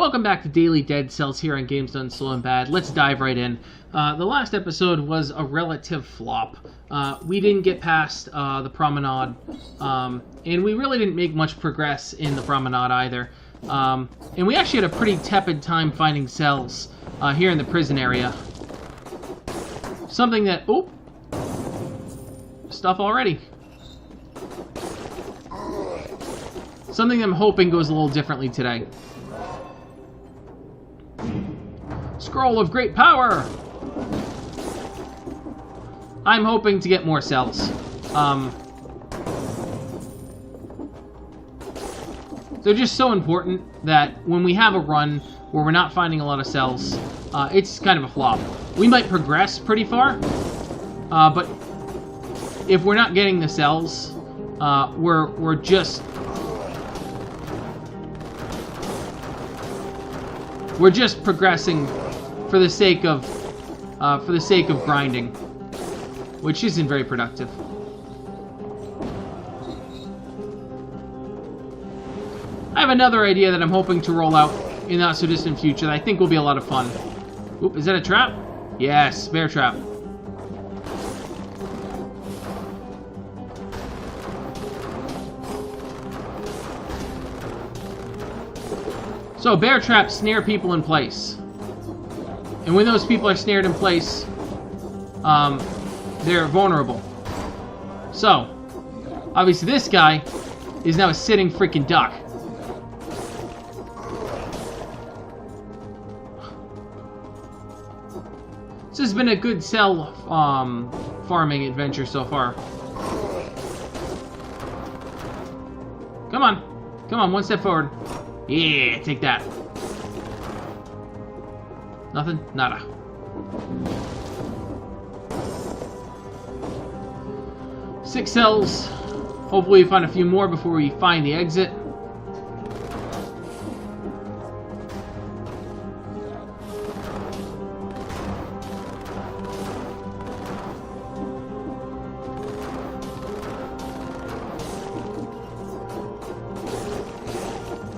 Welcome back to Daily Dead Cells here on Games Done Slow and Bad. Let's dive right in. The last episode was a relative flop. We didn't get past the promenade, and we really didn't make much progress in the promenade either. And we actually had a pretty tepid time finding cells here in the prison area. Something that... Oh! Stuff already. Something I'm hoping goes a little differently today. Scroll of great power! I'm hoping to get more cells. They're just so important that when we have a run where we're not finding a lot of cells, it's kind of a flop. We might progress pretty far, but if we're not getting the cells, we're just progressing for the sake of grinding, which isn't very productive. I have another idea that I'm hoping to roll out in the not so distant future that I think will be a lot of fun. Oop, is that a trap? Yes, bear trap. So bear traps snare people in place. And when those people are snared in place, they're vulnerable. So, obviously this guy is now a sitting freaking duck. This has been a good cell farming adventure so far. Come on. Come on, one step forward. Yeah, take that. Nothing? Nada. Six cells. Hopefully we find a few more before we find the exit.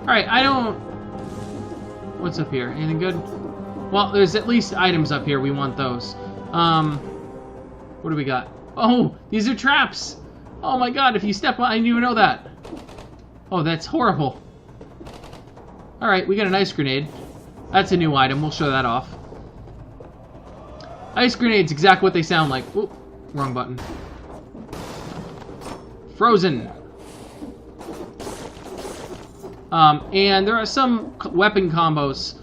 Alright, I don't... What's up here? Anything good? Well, there's at least items up here. We want those. What do we got? Oh, these are traps! Oh my god, if you step on... I didn't even know that. Oh, that's horrible. Alright, we got an ice grenade. That's a new item. We'll show that off. Ice grenades, exactly what they sound like. Oop, wrong button. Frozen. And there are some weapon combos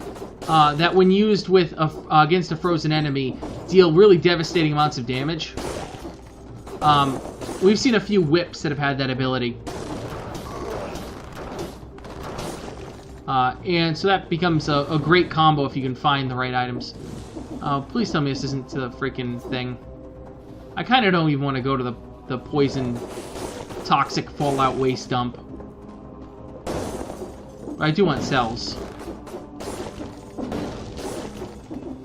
that, when used with against a frozen enemy, deal really devastating amounts of damage. We've seen a few whips that have had that ability. And so that becomes a great combo if you can find the right items. Please tell me this isn't the freaking thing. I kind of don't even want to go to the poison, toxic fallout waste dump. I do want cells.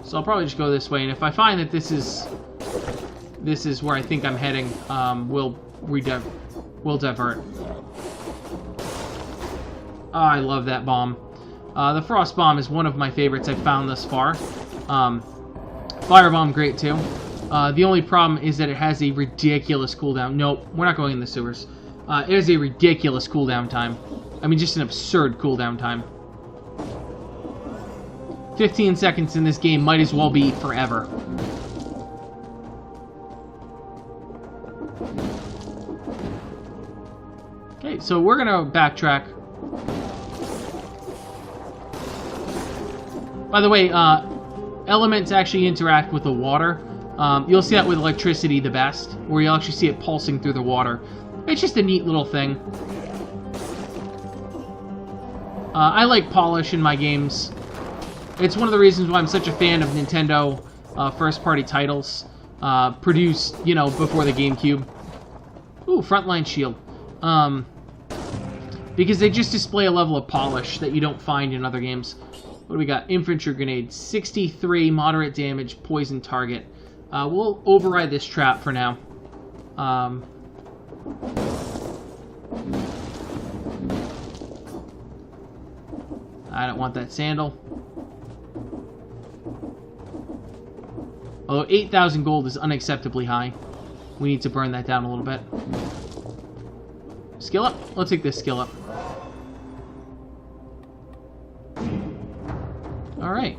So I'll probably just go this way, and if I find that this is where I think I'm heading, we'll divert. Oh, I love that bomb. The frost bomb is one of my favorites I've found thus far. Fire bomb, great too. The only problem is that it has a ridiculous cooldown. Nope, we're not going in the sewers. It has a ridiculous cooldown time. I mean, just an absurd cooldown time. 15 seconds in this game might as well be forever. Okay, so we're gonna backtrack. By the way, elements actually interact with the water. You'll see that with electricity the best, where you'll actually see it pulsing through the water. It's just a neat little thing. I like polish in my games. It's one of the reasons why I'm such a fan of Nintendo first-party titles produced, you know, before the GameCube. Ooh, frontline shield. Because they just display a level of polish that you don't find in other games. What do we got? Infantry grenade, 63 moderate damage, poison target. We'll override this trap for now. I don't want that sandal. Although 8,000 gold is unacceptably high. We need to burn that down a little bit. Skill up? Let's take this skill up. Alright.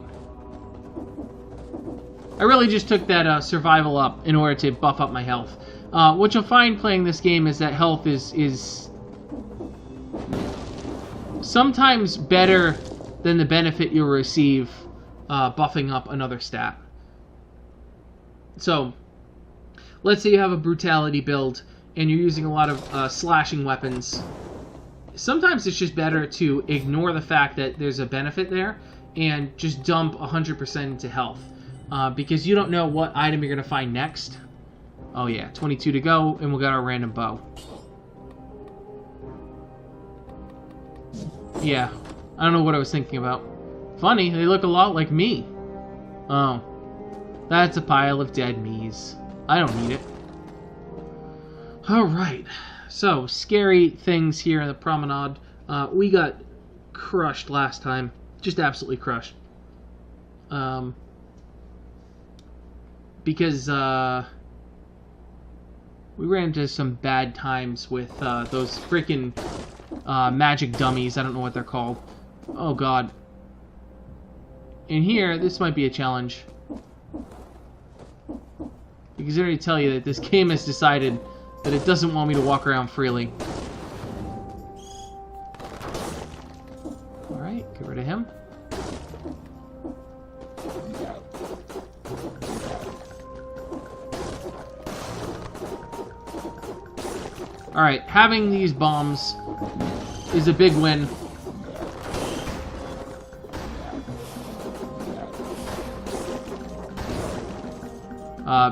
I really just took that survival up in order to buff up my health. What you'll find playing this game is that health is sometimes better than the benefit you'll receive buffing up another stat. So, let's say you have a brutality build and you're using a lot of slashing weapons. Sometimes it's just better to ignore the fact that there's a benefit there and just dump 100% into health. Because you don't know what item you're going to find next. Oh yeah, 22 to go, and we'll get our random bow. Yeah, I don't know what I was thinking about. Funny, they look a lot like me. Oh, that's a pile of dead me's. I don't need it. Alright, so scary things here in the promenade. We got crushed last time. Just absolutely crushed. Because we ran into some bad times with those freaking magic dummies. I don't know what they're called. Oh god. In here, this might be a challenge. Because I already tell you that this game has decided that it doesn't want me to walk around freely. Alright, get rid of him. Alright, having these bombs is a big win.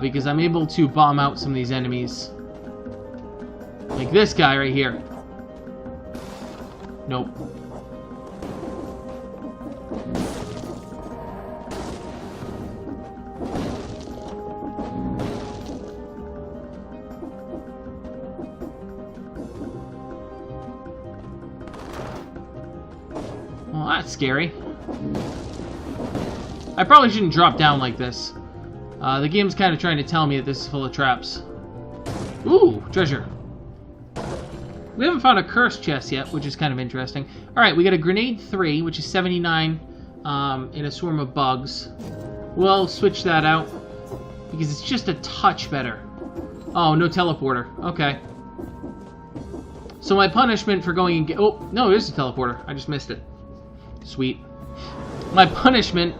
Because I'm able to bomb out some of these enemies. Like this guy right here. Nope. Well, that's scary. I probably shouldn't drop down like this. The game's kind of trying to tell me that this is full of traps. Ooh, treasure. We haven't found a cursed chest yet, which is kind of interesting. Alright, we got a grenade 3, which is 79 in a swarm of bugs. We'll switch that out, because it's just a touch better. Oh, no teleporter. Okay. So my punishment for going and get... Oh, no, there's a teleporter. I just missed it. Sweet. My punishment,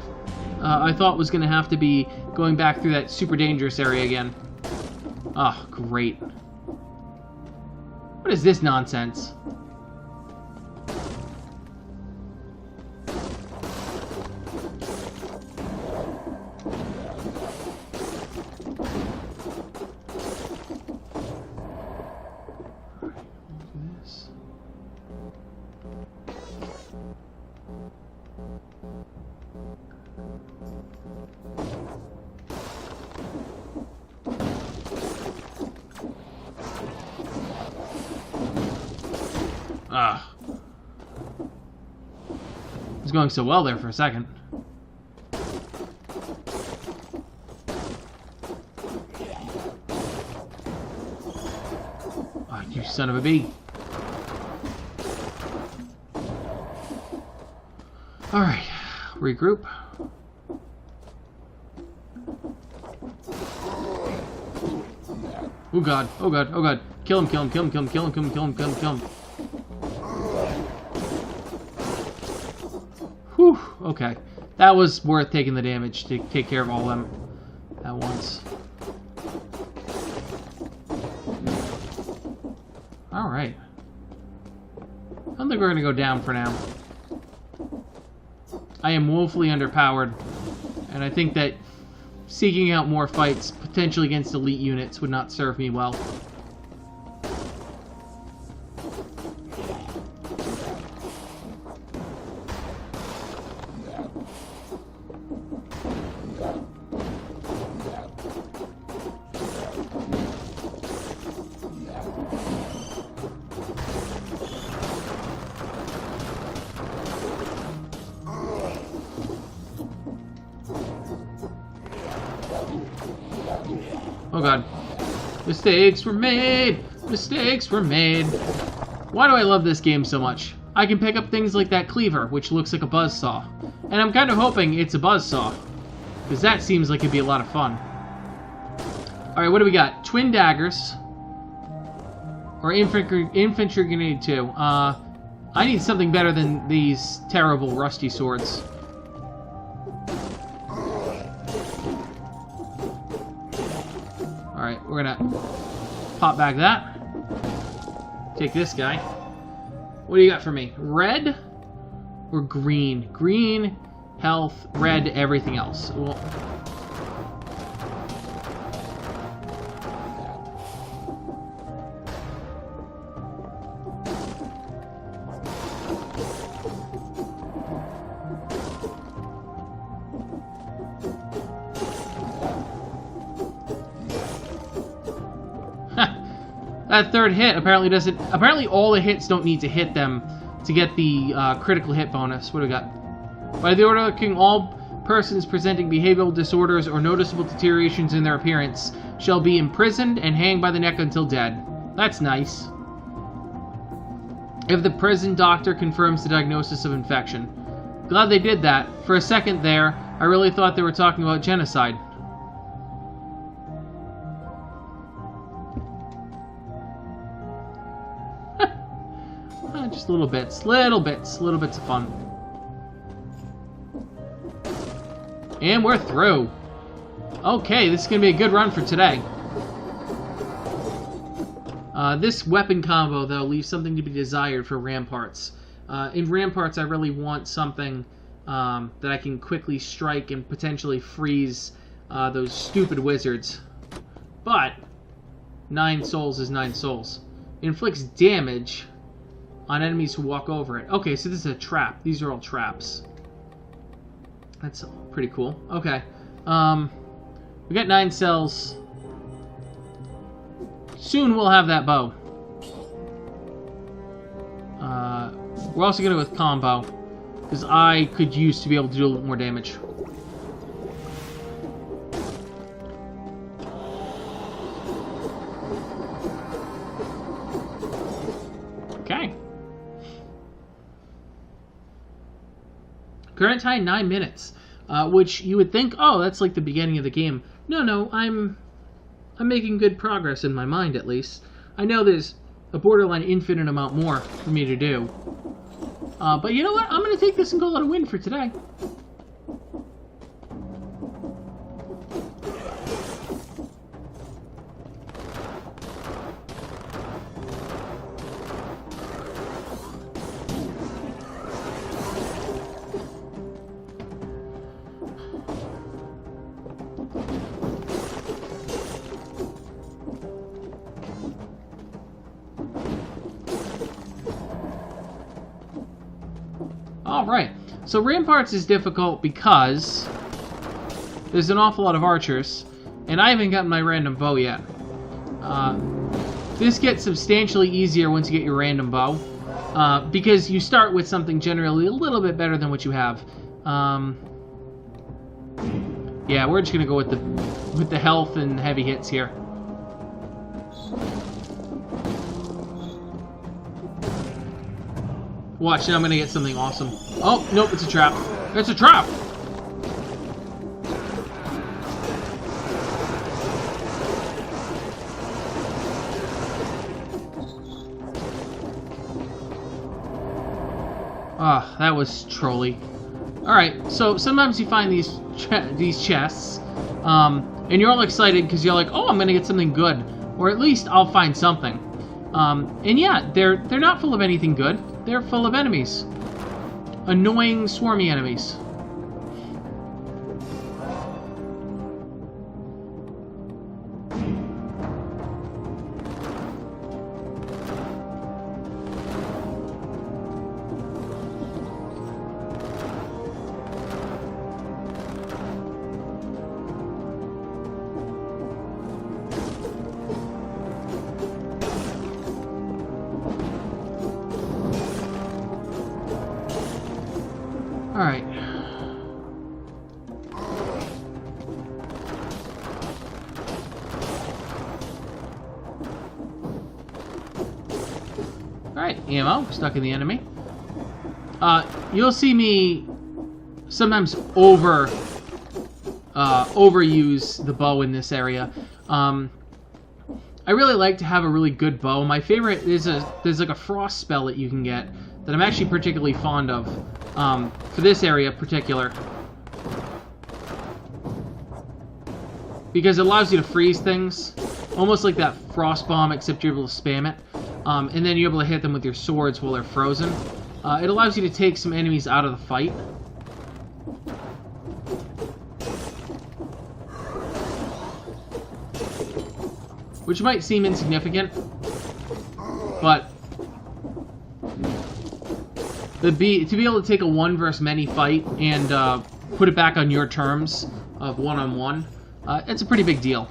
I thought was going to have to be going back through that super dangerous area again. Oh, great. What is this nonsense? Ah. It was going so well there for a second. Oh, you son of a bee. Alright, regroup. Oh god, oh god, oh god. Kill him, kill him, kill him, kill him, kill him, kill him, kill him, kill him, kill him. Whew, okay. That was worth taking the damage to take care of all of them at once. Alright. I don't think we're gonna go down for now. I am woefully underpowered, and I think that seeking out more fights, potentially against elite units, would not serve me well. Oh god. Mistakes were made! Mistakes were made! Why do I love this game so much? I can pick up things like that cleaver, which looks like a buzzsaw. And I'm kind of hoping it's a buzzsaw, because that seems like it'd be a lot of fun. Alright, what do we got? Twin daggers. Or infantry grenade 2. I need something better than these terrible rusty swords. Alright, we're gonna pop back that. Take this guy. What do you got for me? Red or green? Green, health, red, everything else. Well, that third hit apparently doesn't... Apparently all the hits don't need to hit them to get the critical hit bonus. What do we got? By the order of the king, all persons presenting behavioral disorders or noticeable deteriorations in their appearance shall be imprisoned and hanged by the neck until dead. That's nice. If the prison doctor confirms the diagnosis of infection. Glad they did that. For a second there, I really thought they were talking about genocide. Just little bits of fun. And we're through. Okay, this is going to be a good run for today. This weapon combo, though, leaves something to be desired for Ramparts. In Ramparts, I really want something that I can quickly strike and potentially freeze those stupid wizards. But 9 souls is 9 souls. It inflicts damage on enemies who walk over it. Okay, so this is a trap. These are all traps. That's pretty cool. Okay. We got 9 cells. Soon we'll have that bow. We're also going to go with combo, because I could use to be able to do a little more damage. Okay. Current time 9 minutes, which you would think, oh, that's like the beginning of the game. No, I'm making good progress in my mind, at least. I know there's a borderline infinite amount more for me to do. But you know what? I'm going to take this and call it a win for today. Alright, so Ramparts is difficult because there's an awful lot of archers, and I haven't gotten my random bow yet. This gets substantially easier once you get your random bow, because you start with something generally a little bit better than what you have. Yeah, we're just gonna go with the health and heavy hits here. Watch, now I'm gonna get something awesome. Oh, nope, it's a trap. It's a trap! Ah, that was trolly. Alright, so sometimes you find these chests, and you're all excited because you're like, oh, I'm gonna get something good. Or at least I'll find something. And yeah, they're not full of anything good. They're full of enemies. Annoying, swarmy enemies. Alright. Alright, ammo. Stuck in the enemy. You'll see me sometimes overuse the bow in this area. I really like to have a really good bow. My favorite is there's like a frost spell that you can get that I'm actually particularly fond of for this area in particular, because it allows you to freeze things, almost like that frost bomb, except you're able to spam it, and then you're able to hit them with your swords while they're frozen. It allows you to take some enemies out of the fight. Which might seem insignificant, but to be able to take a one versus many fight and put it back on your terms of one-on-one, it's a pretty big deal.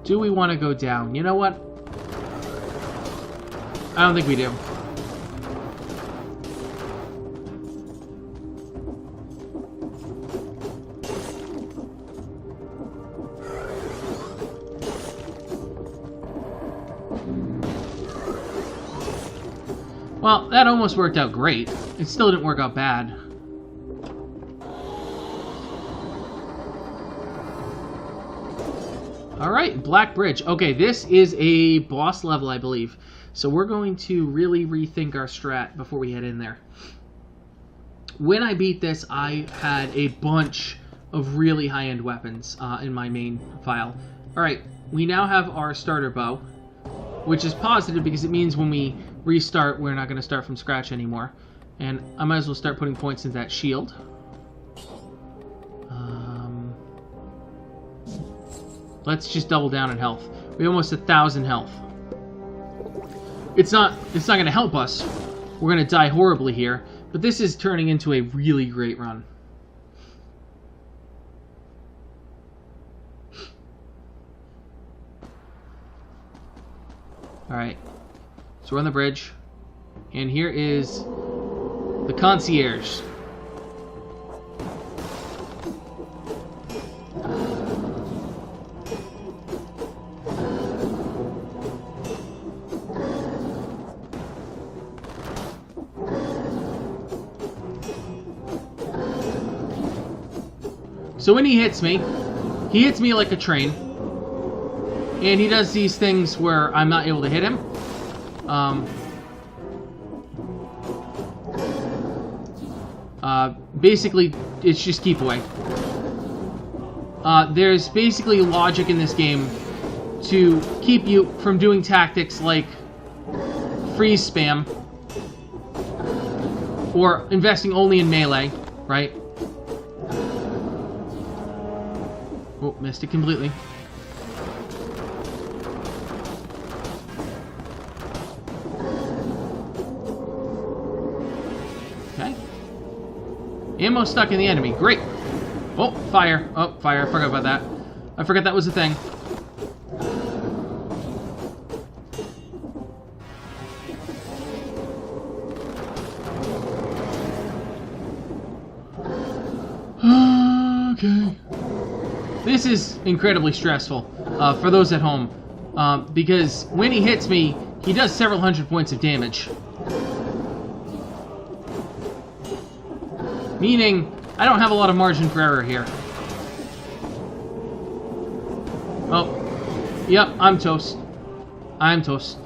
Do we want to go down? You know what? I don't think we do. Well, that almost worked out great. It still didn't work out bad. Alright, Black Bridge. Okay, this is a boss level, I believe. So we're going to really rethink our strat before we head in there. When I beat this, I had a bunch of really high-end weapons in my main file. Alright, we now have our starter bow, which is positive because it means when we restart, we're not going to start from scratch anymore. And I might as well start putting points into that shield. Let's just double down on health. We almost 1,000 health. It's not going to help us. We're going to die horribly here. But this is turning into a really great run. Alright. So we're on the bridge. And here is the concierge. So when he hits me like a train. And he does these things where I'm not able to hit him. Basically, it's just keep away. There's basically logic in this game to keep you from doing tactics like freeze spam or investing only in melee, right? Oh, missed it completely. Okay. Ammo stuck in the enemy. Great. Oh, fire. Oh, fire. I forgot about that. I forgot that was a thing. Okay. This is incredibly stressful for those at home, because when he hits me, he does several hundred points of damage. Meaning, I don't have a lot of margin for error here. Oh, yep, I'm toast. I'm toast.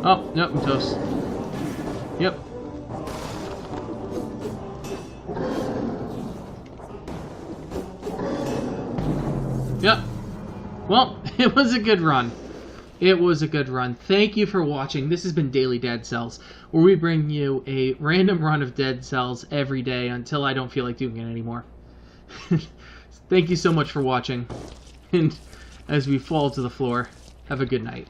Oh, nope, I'm toast. Yep. Yep. Well, it was a good run. It was a good run. Thank you for watching. This has been Daily Dead Cells, where we bring you a random run of Dead Cells every day until I don't feel like doing it anymore. Thank you so much for watching. And as we fall to the floor, have a good night.